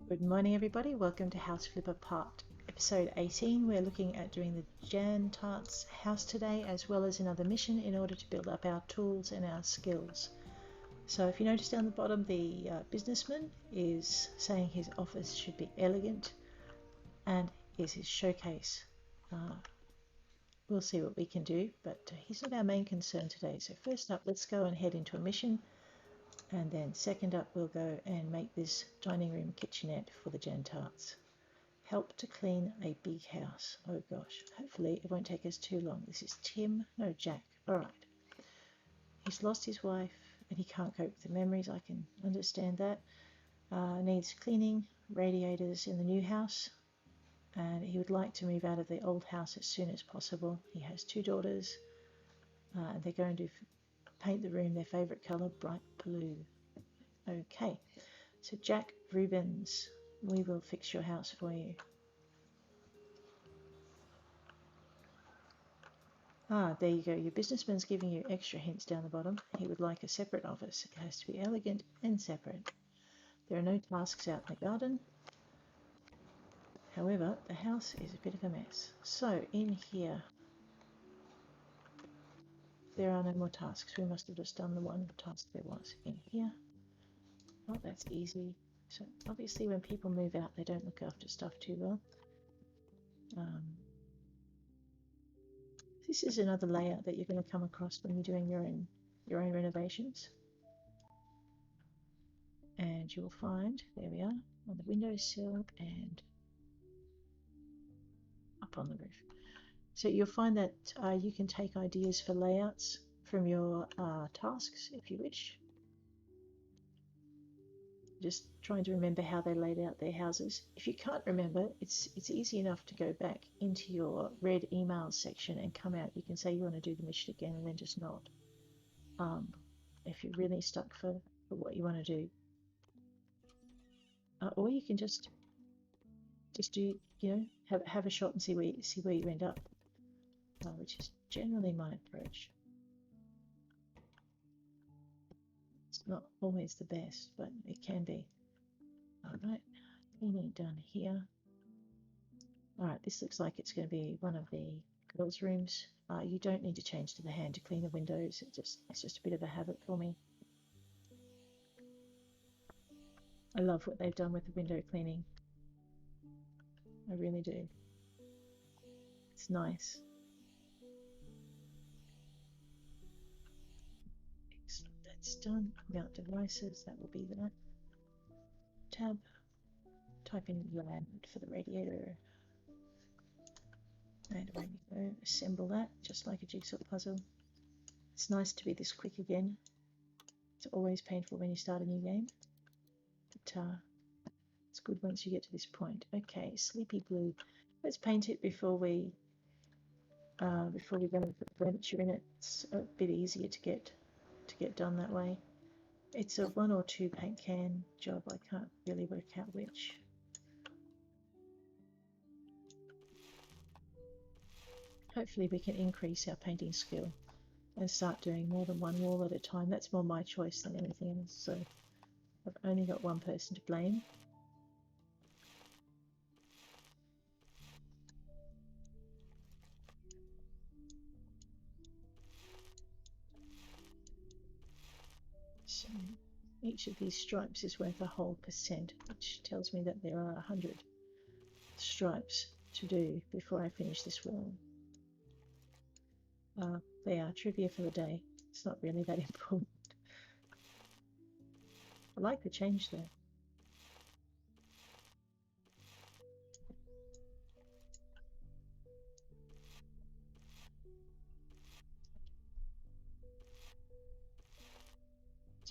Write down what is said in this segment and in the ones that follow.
Good morning, everybody. Welcome to House Flipper Part Episode 18. We're looking at doing the Jantarts house today, as well as another mission in order to build up our tools and our skills. So if you notice down the bottom, the businessman is saying his office should be elegant, and here's his showcase. We'll see what we can do, but he's not our main concern today. So first up, let's go and head into a mission. And then second up, we'll go and make this dining room kitchenette for the Jantarts. Help to clean a big house. Oh gosh, hopefully it won't take us too long. This is Jack. All right. He's lost his wife and he can't cope with the memories. I can understand that. Needs cleaning, radiators in the new house. And he would like to move out of the old house as soon as possible. He has two daughters. And they're going to paint the room their favourite colour, bright blue. Okay, so Jack Rubens, we will fix your house for you. There you go. Your businessman's giving you extra hints down the bottom. He would like a separate office. It has to be elegant and separate. There are no tasks out in the garden. However, the house is a bit of a mess. So in here, there are no more tasks. We must have just done the one task there was in here. Oh, that's easy. So obviously when people move out, they don't look after stuff too well. This is another layout that you're going to come across when you're doing your own renovations. And you'll find, there we are, on the windowsill and up on the roof. So you'll find that you can take ideas for layouts from your tasks if you wish. Just trying to remember how they laid out their houses. If you can't remember, it's easy enough to go back into your read emails section and come out. You can say you want to do the mission again and then just not. If you're really stuck for what you want to do. Or you can just do, have a shot and see where you end up. Which is generally my approach. It's not always the best, but it can be. Alright, cleaning done here. Alright, this looks like it's going to be one of the girls' rooms. You don't need to change to the hand to clean the windows. It's just a bit of a habit for me. I love what they've done with the window cleaning. I really do. It's nice. Excellent, that's done. Mount devices, that will be that. Tab. Type in land for the radiator. And away we go. Assemble that just like a jigsaw puzzle. It's nice to be this quick again. It's always painful when you start a new game. But it's good once you get to this point. Okay, sleepy blue. Let's paint it before we go and put furniture in it. It's a bit easier to get done that way. It's a 1 or 2 paint can job. I can't really work out which. Hopefully we can increase our painting skill and start doing more than one wall at a time. That's more my choice than anything else. So I've only got one person to blame. So each of these stripes is worth a whole %, which tells me that there are 100 stripes to do before I finish this wall. They are trivia for the day. It's not really that important. I like the change though.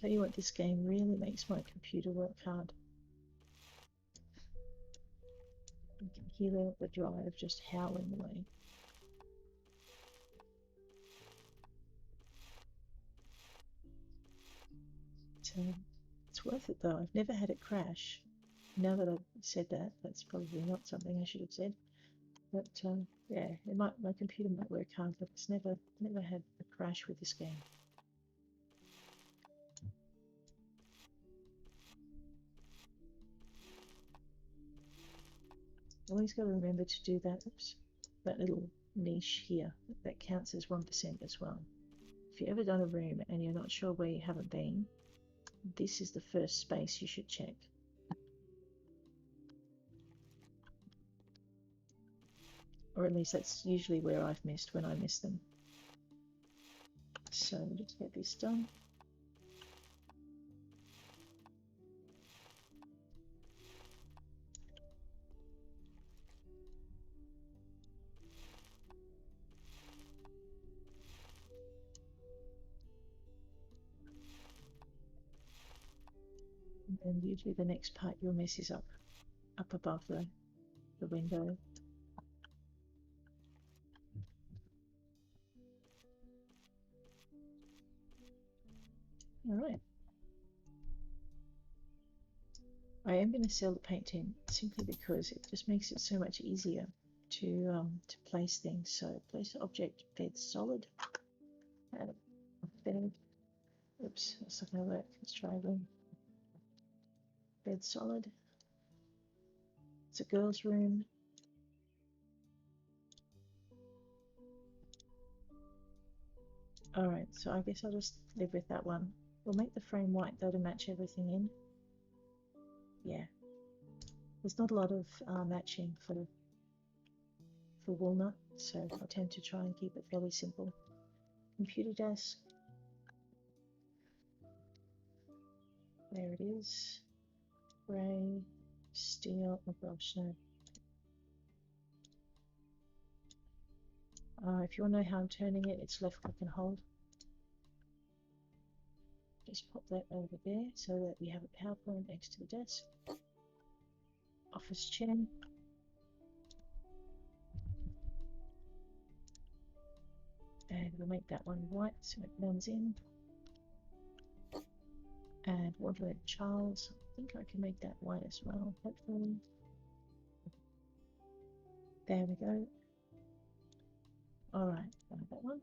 Tell you what, this game really makes my computer work hard. You can hear the drive just howling away. It's worth it though. I've never had it crash. Now that I've said that, that's probably not something I should have said. But yeah, my computer might work hard, but it's never had a crash with this game. Always got to remember to do that. Oops, that little niche here. That counts as 1% as well. If you've ever done a room and you're not sure where you haven't been, this is the first space you should check. Or at least that's usually where I've missed when I miss them. So let's get this done. And then usually the next part you'll miss is up above the window. Alright. I am going to sell the paint tin simply because it just makes it so much easier to place things. So place object bed solid. Add a bed. Oops, that's not going to work. Let's try again. Bed solid. It's a girl's room. Alright, so I guess I'll just live with that one. We'll make the frame white though to match everything in. Yeah. There's not a lot of matching for walnut, so I tend to try and keep it fairly simple. Computer desk. There it is. Grey, steel, oh gosh, no. If you want to know how I'm turning it, it's left click and hold. Just pop that over there so that we have a PowerPoint next to the desk. Office chair. And we'll make that one white so it blends in. And wardrobe Charles. I think I can make that white as well, hopefully. There we go. Alright, that one.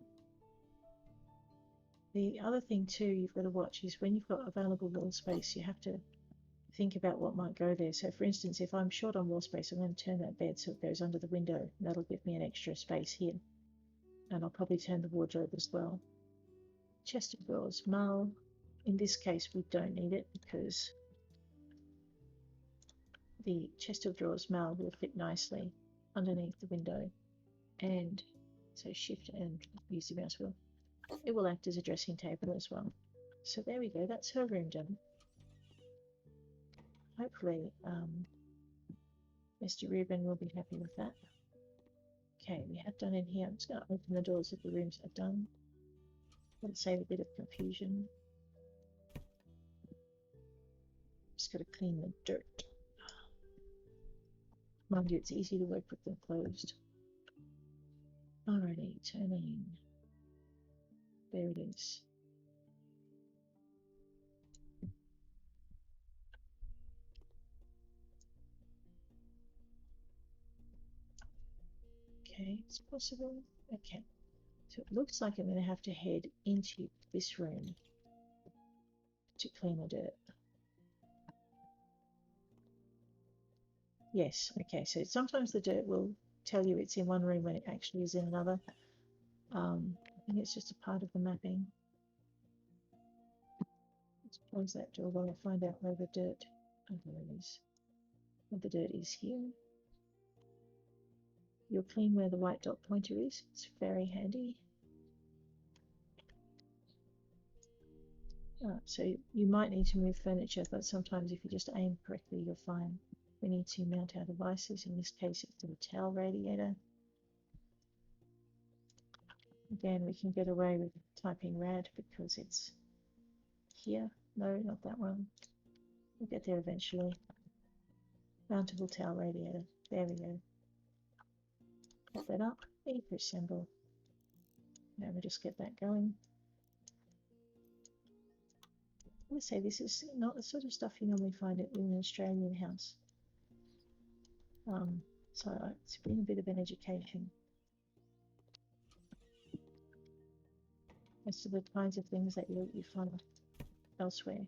The other thing too you've got to watch is when you've got available wall space, you have to think about what might go there. So for instance, if I'm short on wall space, I'm going to turn that bed so it goes under the window. That'll give me an extra space here. And I'll probably turn the wardrobe as well. Chest of drawers, marl. In this case, we don't need it because the chest of drawers marl will fit nicely underneath the window. And so shift and use the mouse wheel. It will act as a dressing table as well. So there we go, that's her room done. Hopefully Mr. Reuben will be happy with that. Okay, we have done in here. I'm just going to open the doors of the rooms are done. Let's save a bit of confusion. Just got to clean the dirt. Mind you, it's easy to work with them closed. Alrighty, turning. There it is. Okay, it's possible. Okay, so it looks like I'm going to have to head into this room to clean the dirt. Yes, okay, so sometimes the dirt will tell you it's in one room when it actually is in another. I think it's just a part of the mapping. Let's close that door while I find out where the dirt, oh, there it is. Where the dirt is here. You'll clean where the white dot pointer is. It's very handy. So you might need to move furniture, but sometimes if you just aim correctly, you're fine. We need to mount our devices. In this case, it's the towel radiator. Again, we can get away with typing rad because it's here. No, not that one. We'll get there eventually. Mountable towel radiator. There we go. Put that up. E for assemble. Now we'll just get that going. I want to say this is not the sort of stuff you normally find in an Australian house. So it's been a bit of an education as to the kinds of things that you find elsewhere.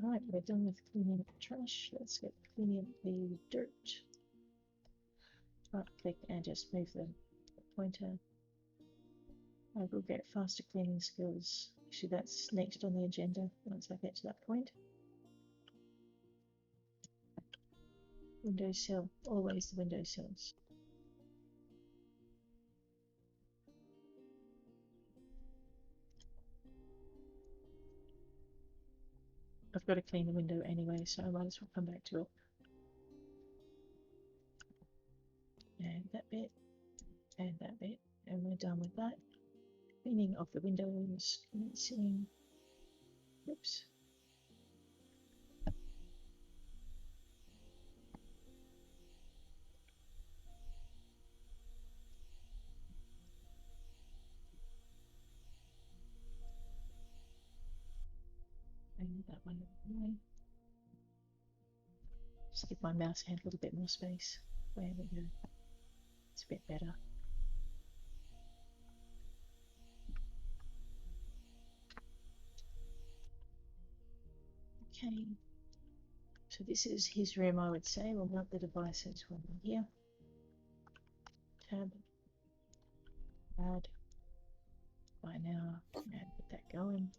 Alright, we're done with cleaning up the trash. Let's get cleaning up the dirt. Right click and just move the pointer. I will get faster cleaning skills. Actually, that's next on the agenda once I get to that point. Windowsill, always the windowsills. I've got to clean the window anyway, so I might as well come back to it. And that bit, and that bit, and we're done with that. Cleaning of the windows, commencing. Oops. And that one away. Just give my mouse hand a little bit more space. There we go. It's a bit better. Okay. So this is his room, I would say. We'll mount the devices when we're here. Tab. Add. By now. And get that going.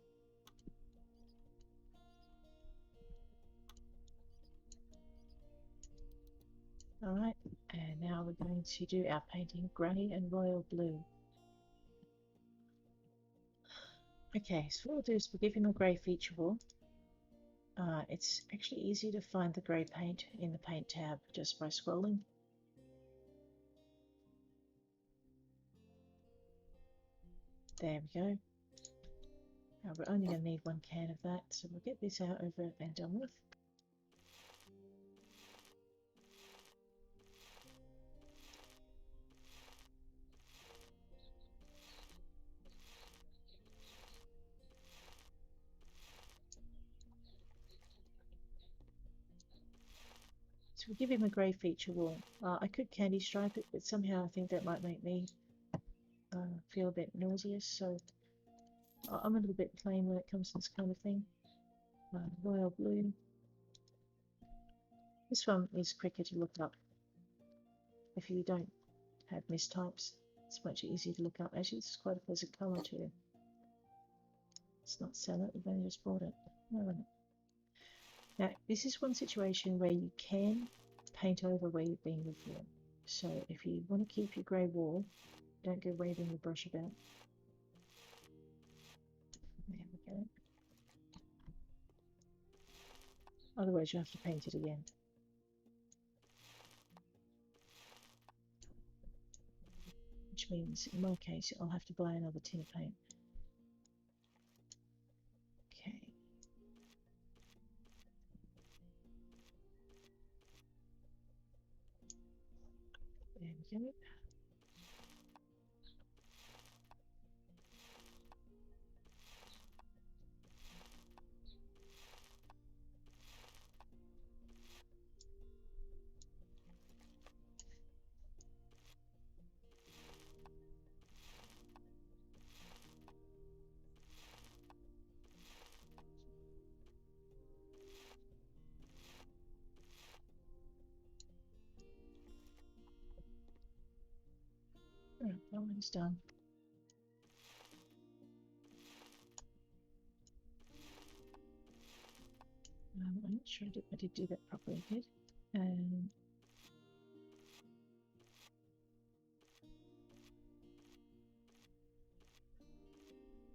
Alright, and now we're going to do our painting grey and royal blue. Okay, so what we'll do is we'll give him a grey feature wall. It's actually easy to find the grey paint in the paint tab just by scrolling. There we go. Now we're only going to need 1 can of that, so we'll get this out over and done with. So we'll give him a grey feature wall. I could candy stripe it, but somehow I think that might make me feel a bit nauseous, so I'm a little bit plain when it comes to this kind of thing. Royal blue. This one is quicker to look up. If you don't have mistypes, it's much easier to look up. Actually, this is quite a pleasant colour too. Let's not sell it, we've only just bought it. No. Now, this is one situation where you can paint over where you've been before. So if you want to keep your grey wall, don't go waving the brush about. There we go. Otherwise you have to paint it again. Which means, in my case, I'll have to buy another tin of paint. Okay. There we go. Right, that one's done. I'm not sure I did do that properly, I did.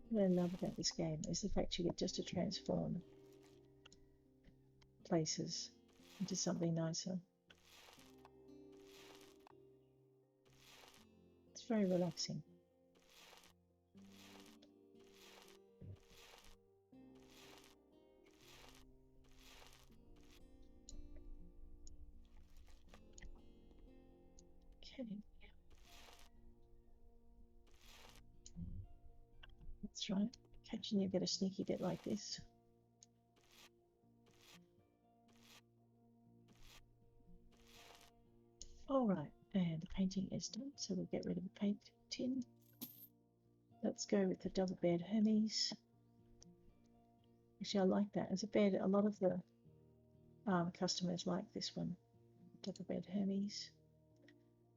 What I love about this game is the fact you get just to transform places into something nicer. It's very relaxing. Okay. That's right. Catching you get a sneaky bit like this. Alright, and the painting is done, so we'll get rid of the paint tin. Let's go with the double bed Hermes. Actually, I like that as a bed. A lot of the customers like this one, double bed Hermes.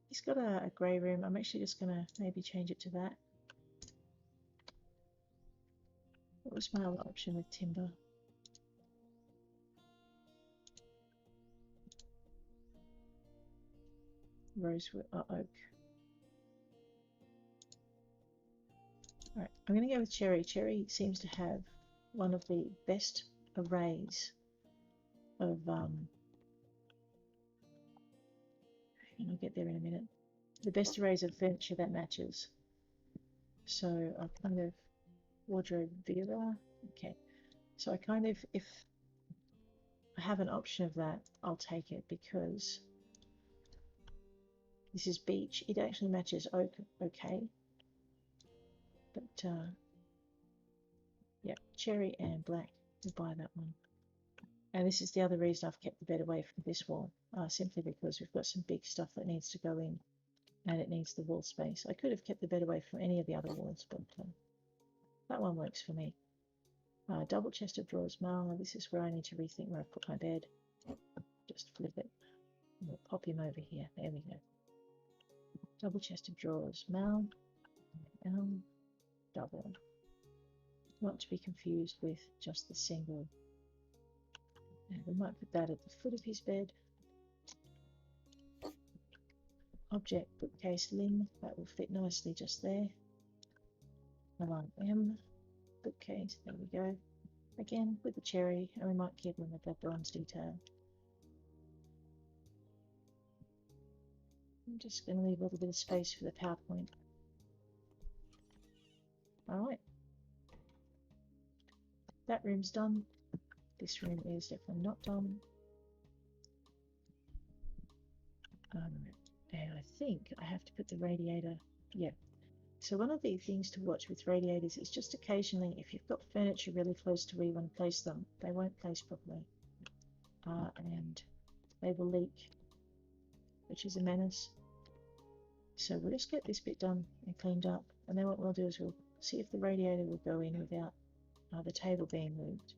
He's got a grey room. I'm actually just going to maybe change it to that. What was my other option with timber? Rosewood or oak. Alright, I'm going to go with cherry. Cherry seems to have one of the best arrays of and I'll get there in a minute. The best arrays of furniture that matches. So I kind of wardrobe Vera. Okay. So I kind of, if I have an option of that, I'll take it because this is beech. It actually matches oak okay. But yeah, cherry and black. We'll buy that one. And this is the other reason I've kept the bed away from this wall, simply because we've got some big stuff that needs to go in and it needs the wall space. I could have kept the bed away from any of the other walls, but that one works for me. Double chest of drawers, Marla. This is where I need to rethink where I put my bed. Just flip it. We'll pop him over here. There we go. Double chest of drawers, Mal, double. Not to be confused with just the single. And we might put that at the foot of his bed. Object bookcase limb, that will fit nicely just there. Line M, bookcase, there we go. Again with the cherry, and we might keep them with that bronze detail. I'm just going to leave a little bit of space for the PowerPoint. Alright. That room's done. This room is definitely not done. And I think I have to put the radiator, yeah. So one of the things to watch with radiators is just occasionally, if you've got furniture really close to where you want to place them, they won't place properly. And they will leak, which is a menace. So we'll just get this bit done and cleaned up. And then what we'll do is we'll see if the radiator will go in without the table being moved.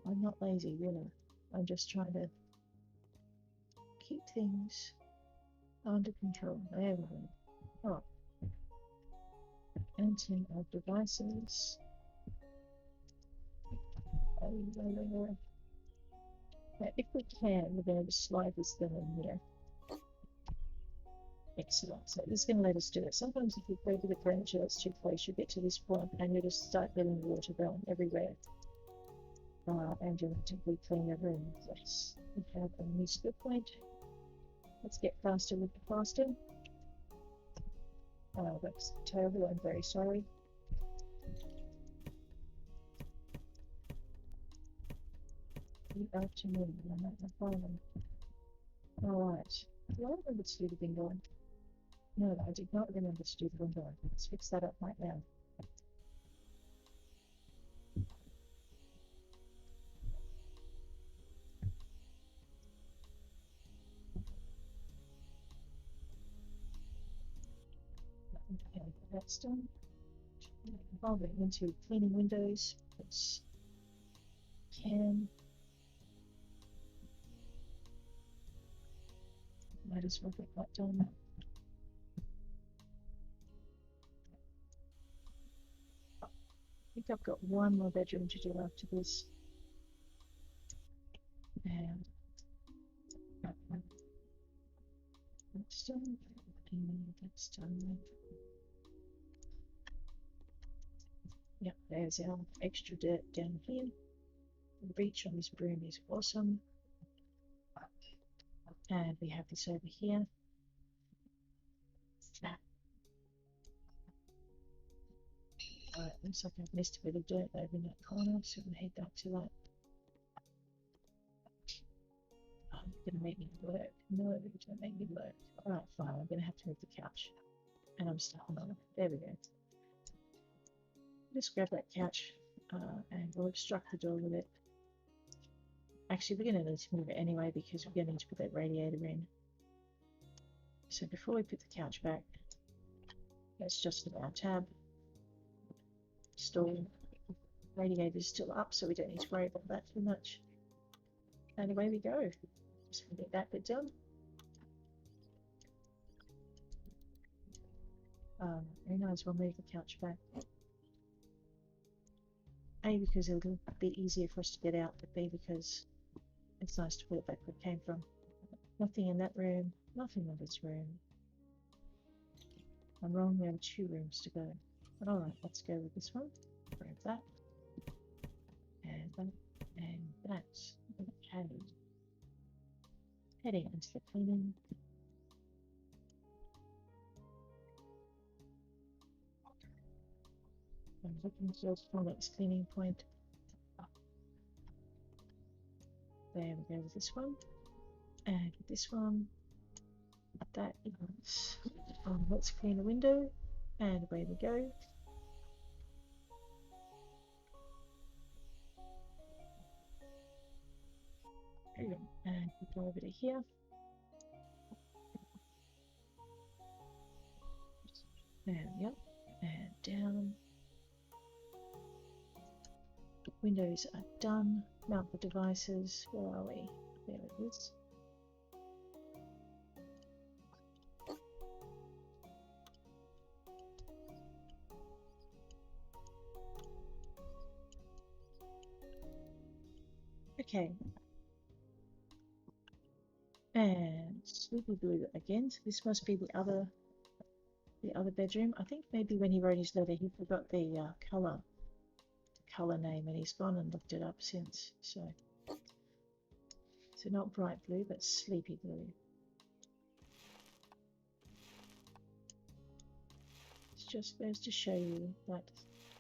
I'm not lazy, really. I'm just trying to keep things under control. There we go. Oh. Emptying of devices. Now, if we can, we're going to slide this thing in here. Excellent. So this is going to let us do it. Sometimes if you go to the furniture that's too close, you get to this point and you just start getting water going everywhere. And you'll have to clean your room. Yes, we have a new split point. Let's get faster with the plaster. That's terrible. I'm very sorry. Good afternoon. I'm at my phone. Alright. Do I remember to do the bingo? No, I did not remember to do the bingo. Let's fix that up right now. Okay, that's done. Involving into cleaning windows. Let's can. Might as well get that done. I think I've got one more bedroom to do after this. And that's done. That's done. Yep, there's our extra dirt down here. The reach on this broom is awesome. And we have this over here. Alright, looks like I've missed a bit of dirt over in that corner, so we'll head back to that. Oh, you're going to make me work. No, you're going to make me work. Alright, fine, I'm going to have to move the couch. And I'm stuck on it. There we go. Just grab that couch and we'll obstruct the door with it. Actually, we're going to need to move it anyway because we're going to need to put that radiator in. So before we put the couch back, let's just put our tab, store, Radiator's still up, so we don't need to worry about that too much. And away we go. Just gonna get that bit done. Very nice. We'll move the couch back. A, because it'll be a bit easier for us to get out, but B, because it's nice to put it back where it came from. Nothing in that room, nothing in this room. I'm wrong, we have 2 rooms to go. But alright, let's go with this one. Grab that. And that. And that. Okay. Heading into the cleaning. I'm looking for the next cleaning point. There we go with this one. And with this one. That is. Let's clean the window. And away we go. And we go over to here. And yep. And down. Windows are done. Mount the devices. Where are we? There it is. Okay. And Sleepy Blue again. So this must be the other bedroom. I think maybe when he wrote his letter he forgot the color name, and he's gone and looked it up since. So not bright blue, but sleepy blue. It just goes to show you that,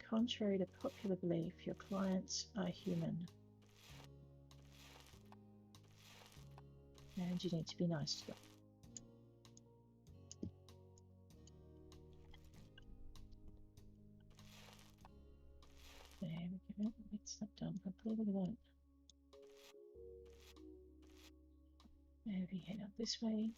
contrary to popular belief, your clients are human. And you need to be nice to them. There we go. It's not done properly. Look at that. And we head up this way.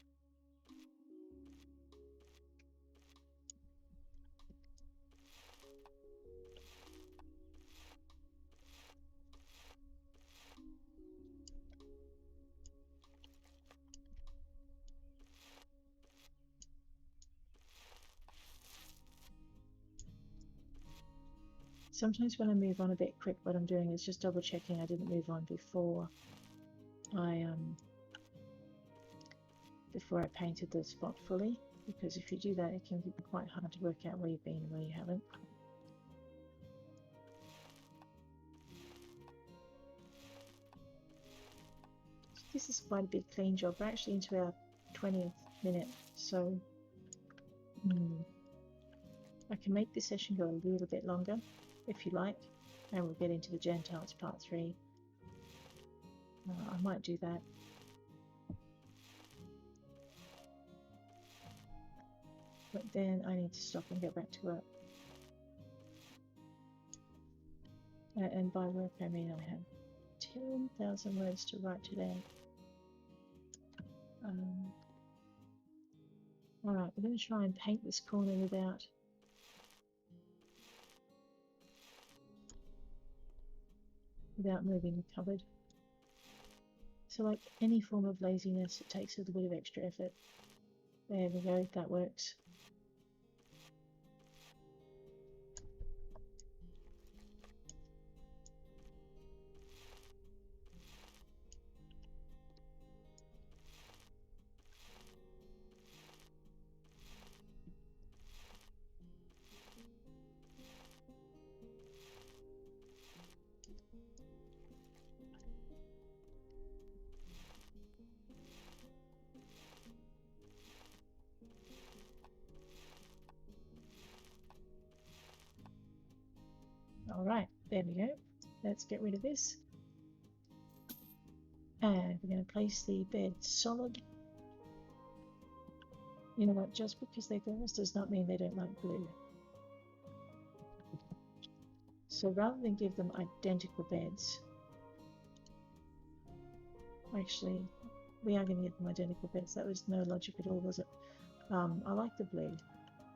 Sometimes when I move on a bit quick, what I'm doing is just double checking I didn't move on before I painted the spot fully, because if you do that it can be quite hard to work out where you've been and where you haven't. This is quite a big clean job. We're actually into our 20th minute, so I can make this session go a little bit longer if you like, and we'll get into the Jantarts part 3. I might do that. But then I need to stop and get back to work. And by work I mean I have 10,000 words to write today. Alright, we're going to try and paint this corner without moving the cupboard. So like any form of laziness, it takes a little bit of extra effort. There we go, that works. Alright, there we go. Let's get rid of this. And we're going to place the bed solid. You know what, just because they're girls does not mean they don't like blue. So rather than give them identical beds, actually, we are going to give them identical beds. That was no logic at all, was it? I like the blue.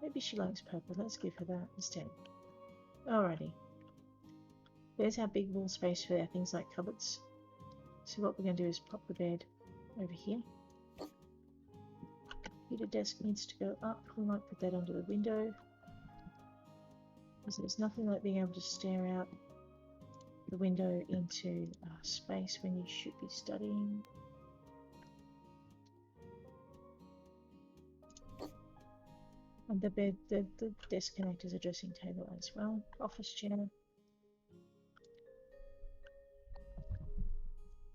Maybe she likes purple. Let's give her that instead. Alrighty. there's our big wall space for our things like cupboards. So what we're going to do is pop the bed over here. Computer desk needs to go up. We might put that under the window, because there's nothing like being able to stare out the window into space when you should be studying. And the bed, the desk connector is a dressing table as well. Office chair.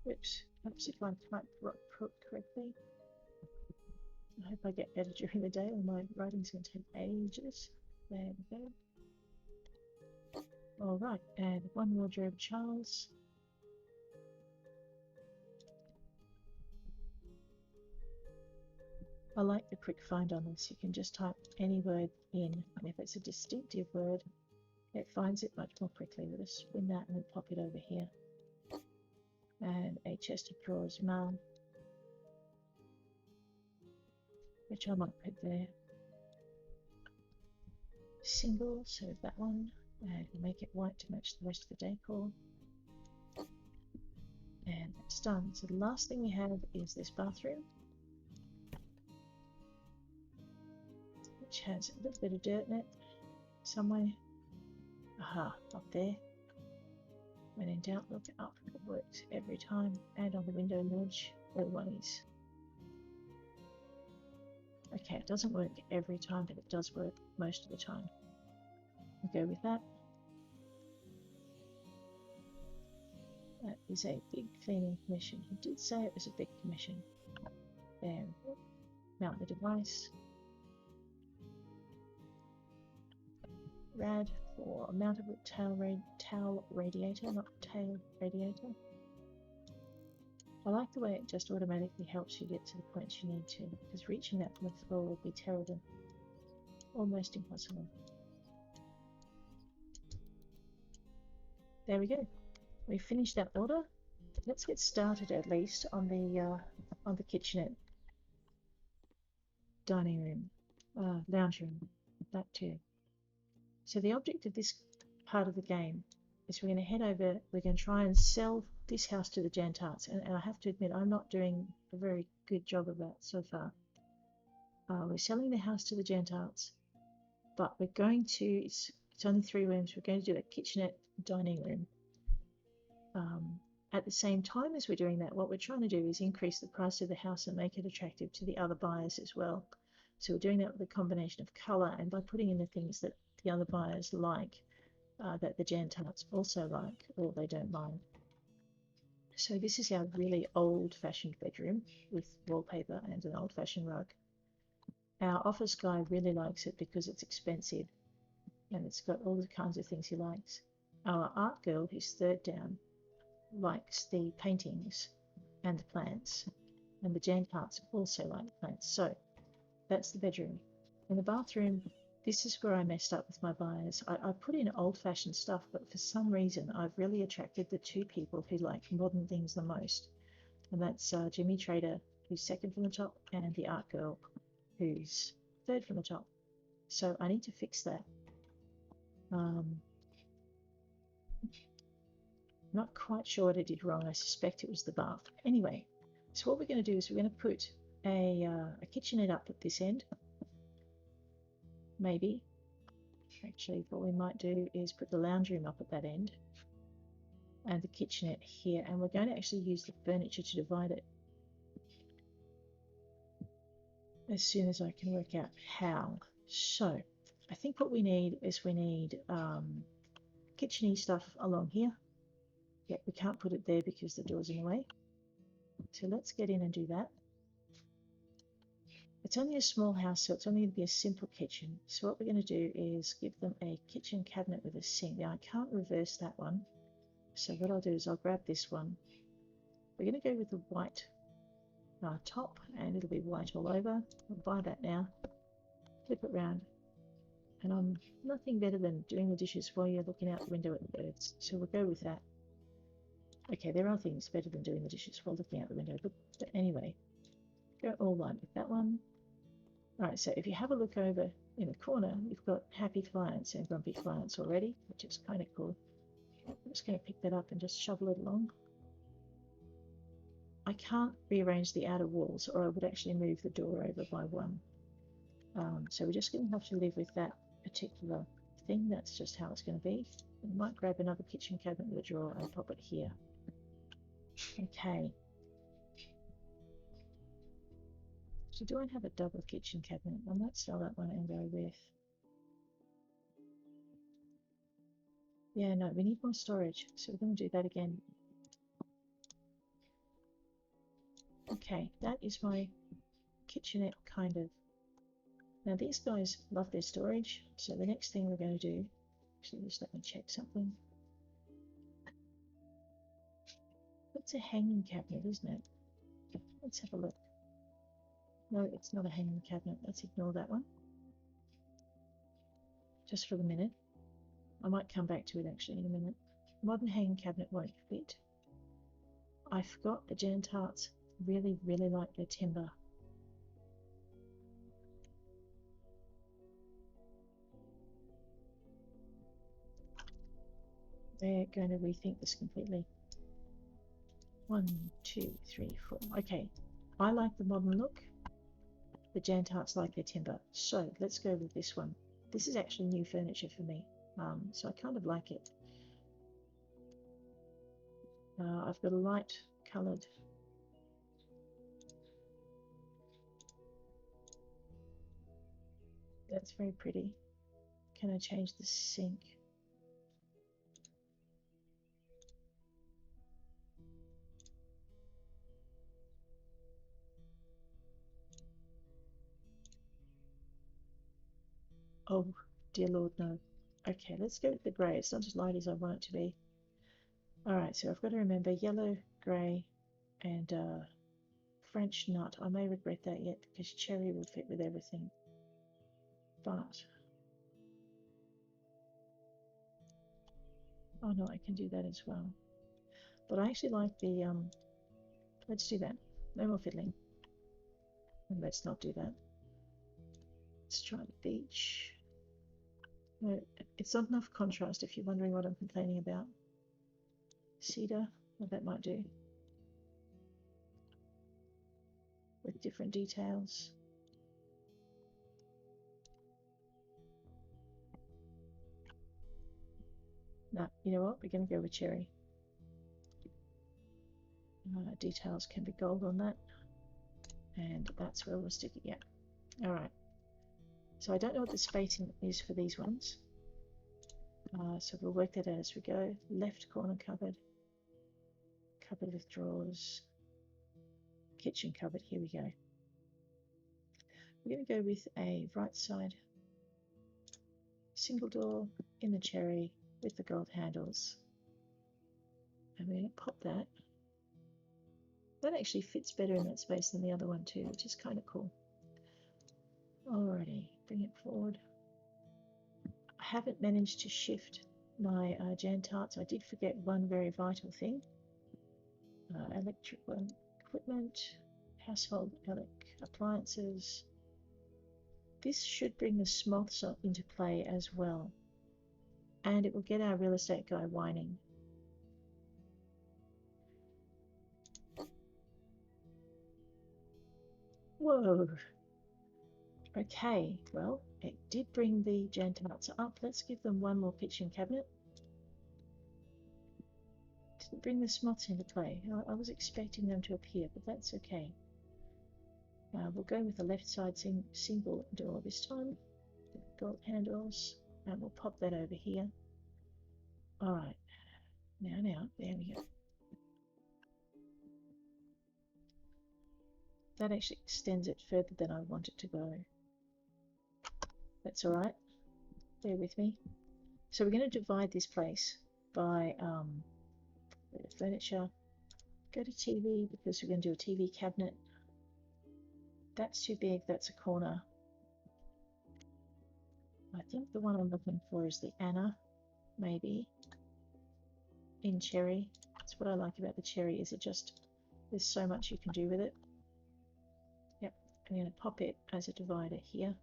Oops, perhaps if I type correctly. I hope I get better during the day, or my writing's going to take ages. There we go. Alright, and one wardrobe, Charles. I like the quick find on this. You can just type any word in, and if it's a distinctive word, it finds it much more quickly. We'll just spin that and then pop it over here. And a chest of drawers, mum, which I might put there. Single, so that one, and we'll make it white to match the rest of the decor. And that's done. So the last thing we have is this bathroom, which has a little bit of dirt in it somewhere. Aha, up there. When in doubt, look up. It works every time. And on the window ledge, always. Okay, it doesn't work every time, but it does work most of the time. We'll go with that. That is a big cleaning commission. He did say it was a big commission. There. Mount the device. Rad for a mountable towel radiator, not tail radiator. I like the way it just automatically helps you get to the points you need to, because reaching that from the floor would be terrible. Almost impossible. There we go. We finished that order. Let's get started at least on the kitchenette, dining room, lounge room, that too. So the object of this part of the game is we're going to head over, we're going to try and sell this house to the Jantarts, and I have to admit I'm not doing a very good job of that so far. We're selling the house to the Jantarts, but we're going to, it's only 3 rooms, we're going to do a kitchenette dining room. At the same time as we're doing that, what we're trying to do is increase the price of the house and make it attractive to the other buyers as well. So we're doing that with a combination of colour and by putting in the things that the other buyers like, that the Jantarts also like, or they don't mind. So this is our really old-fashioned bedroom with wallpaper and an old-fashioned rug. Our office guy really likes it because it's expensive and it's got all the kinds of things he likes. Our art girl, who's third down, likes the paintings and the plants, and the Jantarts also like plants. So that's the bedroom. In the bathroom, this is where I messed up with my buyers. I put in old-fashioned stuff, but for some reason I've really attracted the 2 people who like modern things the most, and that's Jimmy Trader, who's second from the top, and the art girl, who's third from the top. So I need to fix that. Not quite sure what I did wrong. I suspect it was the bath. Anyway, so what we're going to do is we're going to put a kitchenette up at this end. Maybe. Actually, what we might do is put the lounge room up at that end and the kitchenette here, and we're going to actually use the furniture to divide it as soon as I can work out how. So I think what we need is we need kitchen-y stuff along here. Yet we can't put it there because the door's in the way. So let's get in and do that. It's only a small house, so it's only going to be a simple kitchen. So what we're going to do is give them a kitchen cabinet with a sink. Now I can't reverse that one. So what I'll do is I'll grab this one. We're going to go with the white top, and it'll be white all over. I'll buy that now. Flip it round. And I'm nothing better than doing the dishes while you're looking out the window at the birds. So we'll go with that. Okay, there are things better than doing the dishes while looking out the window, but anyway, go all right with that one. Alright, so if you have a look over in the corner, you've got happy clients and grumpy clients already, which is kind of cool. I'm just going to pick that up and just shovel it along. I can't rearrange the outer walls, or I would actually move the door over by one. So we're just going to have to live with that particular thing. That's just how it's going to be. I might grab another kitchen cabinet with a drawer and pop it here. Okay. So do I have a double kitchen cabinet? I might sell that one and go with... Yeah, no, we need more storage, so we're going to do that again. Okay, that is my kitchenette, kind of. Now these guys love their storage, so the next thing we're going to do... Actually, just let me check something. It's a hanging cabinet, isn't it? Let's have a look. No, it's not a hanging cabinet. Let's ignore that one. Just for the minute. I might come back to it actually in a minute. Modern hanging cabinet won't fit. I forgot the Jantarts really, really like their timber. They're going to rethink this completely. 1, 2, 3, 4. Okay, I like the modern look. The Jantarts like their timber. So let's go with this one. This is actually new furniture for me, so I kind of like it. I've got a light coloured. That's very pretty. Can I change the sink? Oh, dear Lord, no. Okay, let's go with the grey. It's not as light as I want it to be. Alright, so I've got to remember yellow, grey, and French nut. I may regret that yet because cherry will fit with everything. But... oh no, I can do that as well. But I actually like the... let's do that. No more fiddling. And let's not do that. Let's try the beach. No, it's not enough contrast if you're wondering what I'm complaining about. Cedar, well, that might do. With different details. No, you know what? We're going to go with cherry. Details can be gold on that. And that's where we'll stick it, yeah. Alright. So I don't know what the spacing is for these ones. So we'll work that out as we go. Left corner cupboard. Cupboard with drawers. Kitchen cupboard, here we go. We're going to go with a right side single door in the cherry with the gold handles. And we're going to pop that. That actually fits better in that space than the other one too, which is kind of cool. Alrighty, bring it forward. I haven't managed to shift my Jantarts. I did forget one very vital thing. Electrical equipment, household appliances. This should bring the moths into play as well. And it will get our real estate guy whining. Whoa. Okay, well, it did bring the Jantarts up. Let's give them one more kitchen cabinet. Didn't bring the moths into play. I was expecting them to appear, but that's okay. We'll go with the left side single door this time. Gold handles, and we'll pop that over here. Alright, now, there we go. That actually extends it further than I want it to go. That's alright, bear with me. So we're going to divide this place by furniture. Go to TV because we're going to do a TV cabinet. That's too big, that's a corner. I think the one I'm looking for is the Anna, maybe, in cherry. That's what I like about the cherry, is it just, there's so much you can do with it. Yep, I'm going to pop it as a divider here.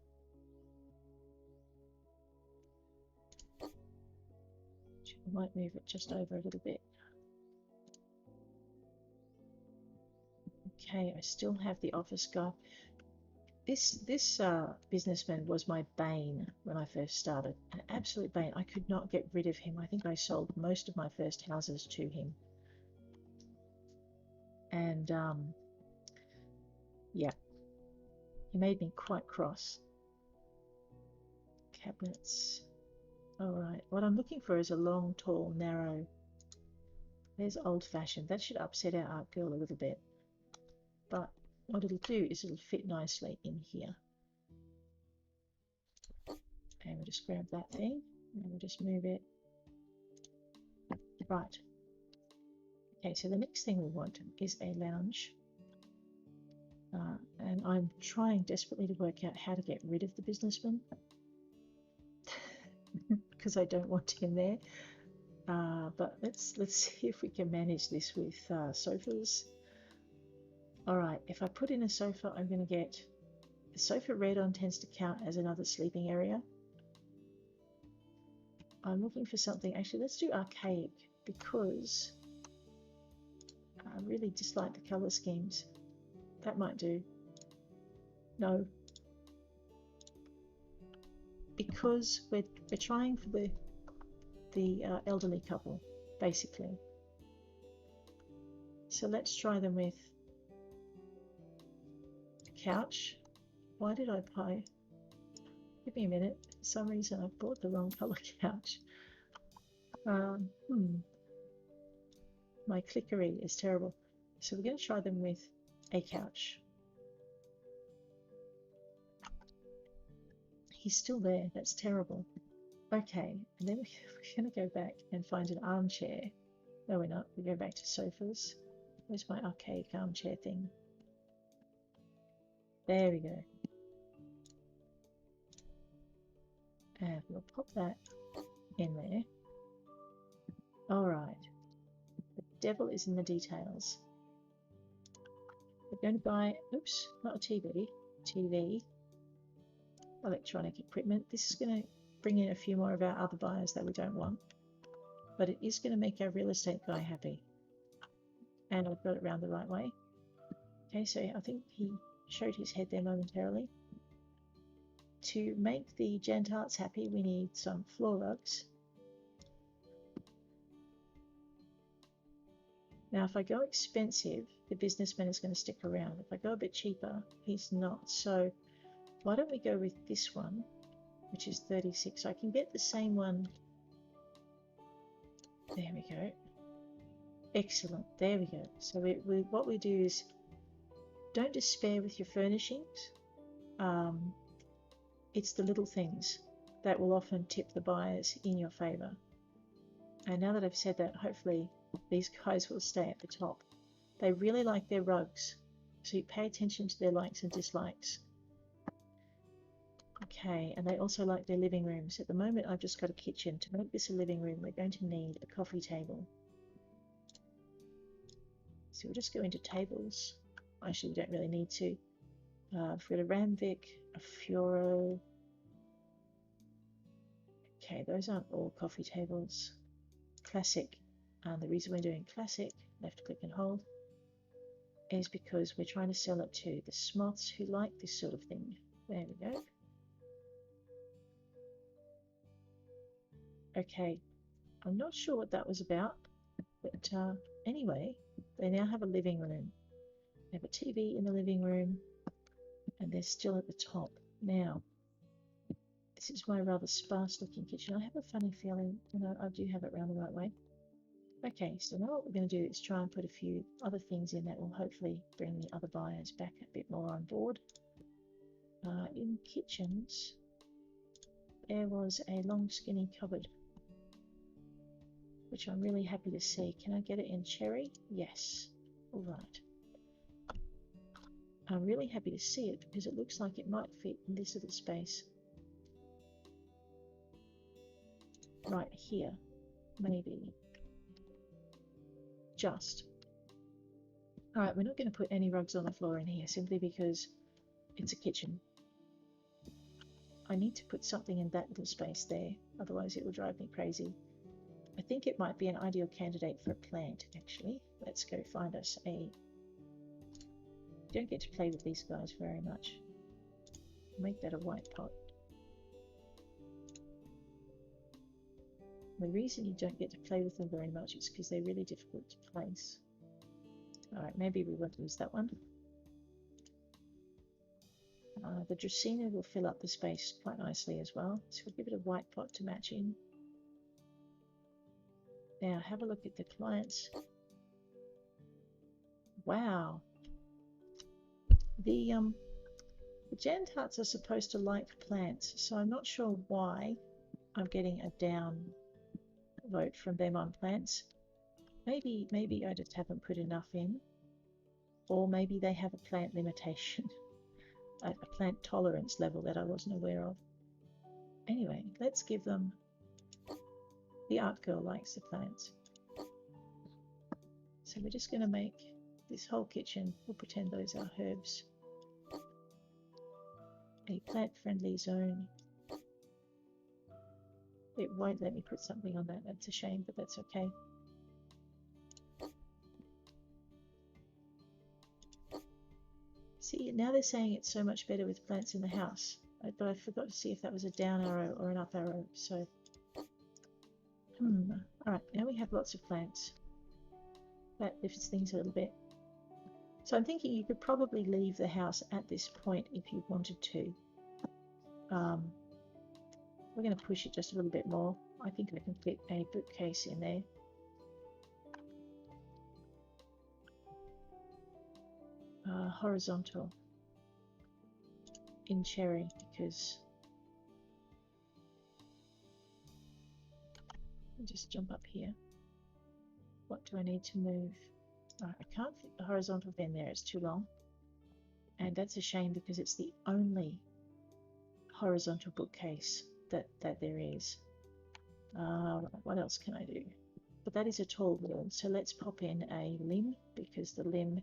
I might move it just over a little bit. Okay, I still have the office guy. This businessman was my bane when I first started. An absolute bane. I could not get rid of him. I think I sold most of my first houses to him. And yeah, he made me quite cross. Cabinets. Alright, what I'm looking for is a long, tall, narrow. There's old-fashioned. That should upset our art girl a little bit. But what it'll do is it'll fit nicely in here. And we'll just grab that thing and we'll just move it. Right. Okay, so the next thing we want is a lounge. And I'm trying desperately to work out how to get rid of the businessman because I don't want him there. But let's see if we can manage this with sofas. All right, if I put in a sofa, I'm going to get the sofa red on tends to count as another sleeping area. I'm looking for something. Actually, let's do archaic because I really dislike the color schemes. That might do. No, because we're trying for the elderly couple, basically. So let's try them with a couch. Why did I buy? Give me a minute. For some reason I bought the wrong color couch. My clickery is terrible. So we're going to try them with a couch. He's still there. That's terrible. Okay, and then we're going to go back and find an armchair. No, we're not. We go back to sofas. Where's my archaic armchair thing? There we go. And we'll pop that in there. All right. The devil is in the details. We're going to buy, oops, not a TV, electronic equipment. This is going to bring in a few more of our other buyers that we don't want, but it is going to make our real estate guy happy. And I've got it round the right way. Okay, so I think he showed his head there momentarily. To make the Jantarts happy, we need some floor rugs. Now, if I go expensive, the businessman is going to stick around. If I go a bit cheaper, he's not. So why don't we go with this one, which is 36. So I can get the same one. There we go. Excellent. There we go. So what we do is don't despair with your furnishings. It's the little things that will often tip the buyers in your favor. And now that I've said that, hopefully these guys will stay at the top. They really like their rugs, so you pay attention to their likes and dislikes. Okay, and they also like their living rooms. At the moment, I've just got a kitchen. To make this a living room, we're going to need a coffee table. So we'll just go into tables. Actually, we don't really need to. We've got a Ramvic, a Fioro. Okay, those aren't all coffee tables. Classic. And the reason we're doing classic, left click and hold, is because we're trying to sell it to the Smoths who like this sort of thing. There we go. Okay, I'm not sure what that was about, but anyway, they now have a living room. They have a TV in the living room, and they're still at the top. Now, this is my rather sparse-looking kitchen. I have a funny feeling, I do have it round the right way. Okay, so now what we're going to do is try and put a few other things in that will hopefully bring the other buyers back a bit more on board. In kitchens, there was a long skinny cupboard, which I'm really happy to see. Can I get it in cherry? Yes. All right. I'm really happy to see it because it looks like it might fit in this little space. Right here, maybe. Just. Alright, we're not going to put any rugs on the floor in here simply because it's a kitchen. I need to put something in that little space there, otherwise it will drive me crazy. I think it might be an ideal candidate for a plant, actually. Let's go find us a... Don't get to play with these guys very much. Make that a white pot. The reason you don't get to play with them very much is because they're really difficult to place. Alright, maybe we won't use that one. The Dracaena will fill up the space quite nicely as well, so we'll give it a white pot to match in. Now have a look at the clients. Wow! The Jantarts are supposed to like plants, so I'm not sure why I'm getting a down vote from them on plants. Maybe I just haven't put enough in, or maybe they have a plant limitation, a plant tolerance level that I wasn't aware of. Anyway, let's give them... The art girl likes the plants. So we're just going to make this whole kitchen, we'll pretend those are herbs, a plant-friendly zone. It won't let me put something on that, that's a shame, but that's okay. See, now they're saying it's so much better with plants in the house, but I forgot to see if that was a down arrow or an up arrow, so... Alright, now we have lots of plants. That lifts things a little bit. So I'm thinking you could probably leave the house at this point if you wanted to. We're going to push it just a little bit more. I think I can fit a bookcase in there. Horizontal in cherry, because I'll just jump up here. What do I need to move? I can't fit the horizontal bin there, it's too long. And that's a shame because it's the only horizontal bookcase that there is. What else can I do? But that is a tall wall, so let's pop in a limb, because the limb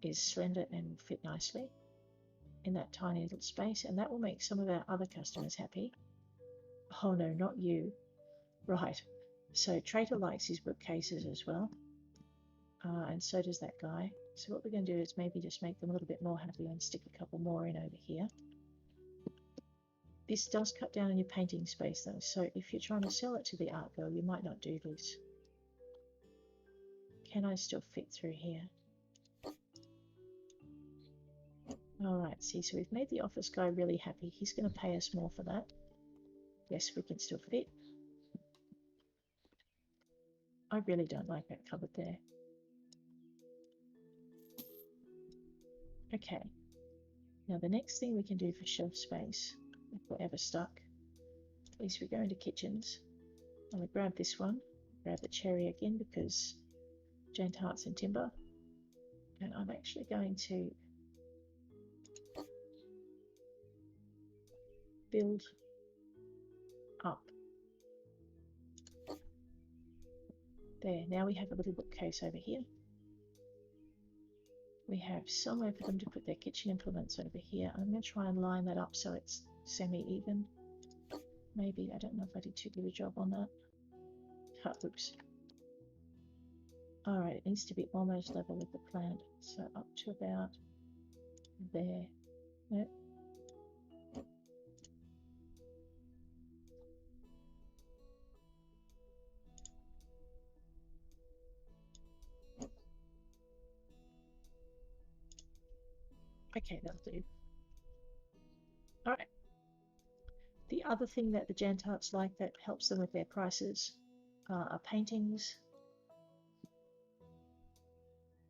is slender and will fit nicely in that tiny little space, and that will make some of our other customers happy. Oh no, not you. Right, so Traitor likes his bookcases as well, and so does that guy. So what we're going to do is maybe just make them a little bit more happy and stick a couple more in over here. This does cut down on your painting space though, so if you're trying to sell it to the art girl, you might not do this. Can I still fit through here? Alright, see, so we've made the office guy really happy. He's going to pay us more for that. Yes, we can still fit. I really don't like that cupboard there. Okay, now the next thing we can do for shelf space, if we're ever stuck, is we go into kitchens. I'm going to grab this one, grab the cherry again because Jantarts and timber, and I'm actually going to build up. There, now we have a little bookcase over here. We have somewhere for them to put their kitchen implements over here. I'm going to try and line that up so it's semi-even. Maybe, I don't know if I did too good a job on that. Oops. Alright, it needs to be almost level with the plant. So up to about there. Nope. Okay, that'll do. Alright. The other thing that the Jantarts like that helps them with their prices are paintings.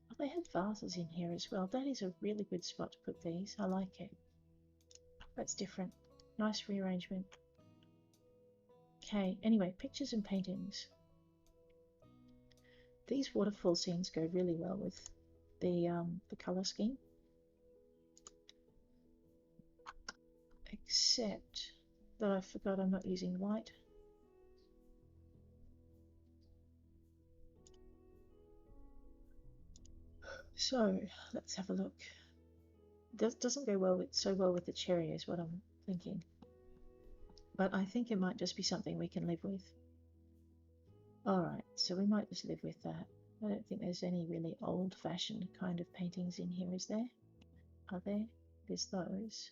Oh, they have vases in here as well. That is a really good spot to put these. I like it. That's different. Nice rearrangement. Okay, anyway, pictures and paintings. These waterfall scenes go really well with the colour scheme. Except that I forgot I'm not using white. So let's have a look. Doesn't go well with so well with the cherry is what I'm thinking. But I think it might just be something we can live with. Alright, so we might just live with that. I don't think there's any really old-fashioned kind of paintings in here, is there? Are there? There's those.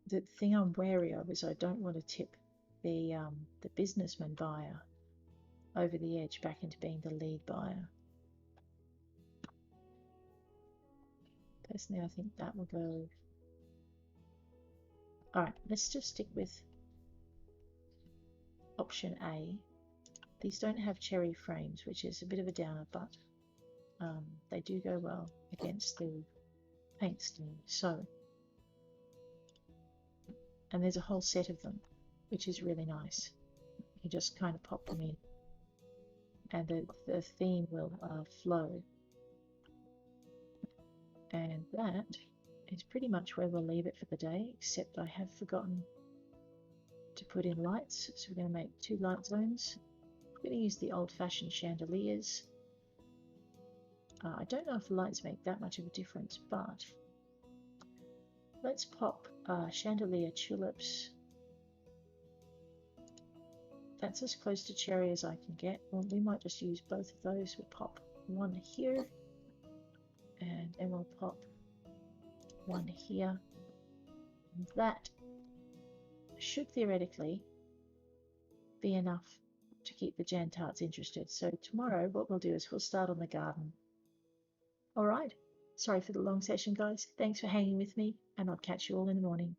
The thing I'm wary of is I don't want to tip the businessman buyer over the edge back into being the lead buyer. Personally, I think that will go. Alright, let's just stick with option A. These don't have cherry frames, which is a bit of a downer, but they do go well against the paint scheme. So, and there's a whole set of them, which is really nice. You just kind of pop them in, and the theme will flow. And that is pretty much where we'll leave it for the day, except I have forgotten to put in lights, so we're going to make 2 light zones. I'm going to use the old-fashioned chandeliers. I don't know if the lights make that much of a difference, but let's pop chandelier tulips. That's as close to cherry as I can get. Well, we might just use both of those. We'll pop one here, and then we'll pop one here. And that should theoretically be enough to keep the Jantarts interested. So tomorrow what we'll do is we'll start on the garden. Alright, sorry for the long session guys. Thanks for hanging with me, and I'll catch you all in the morning.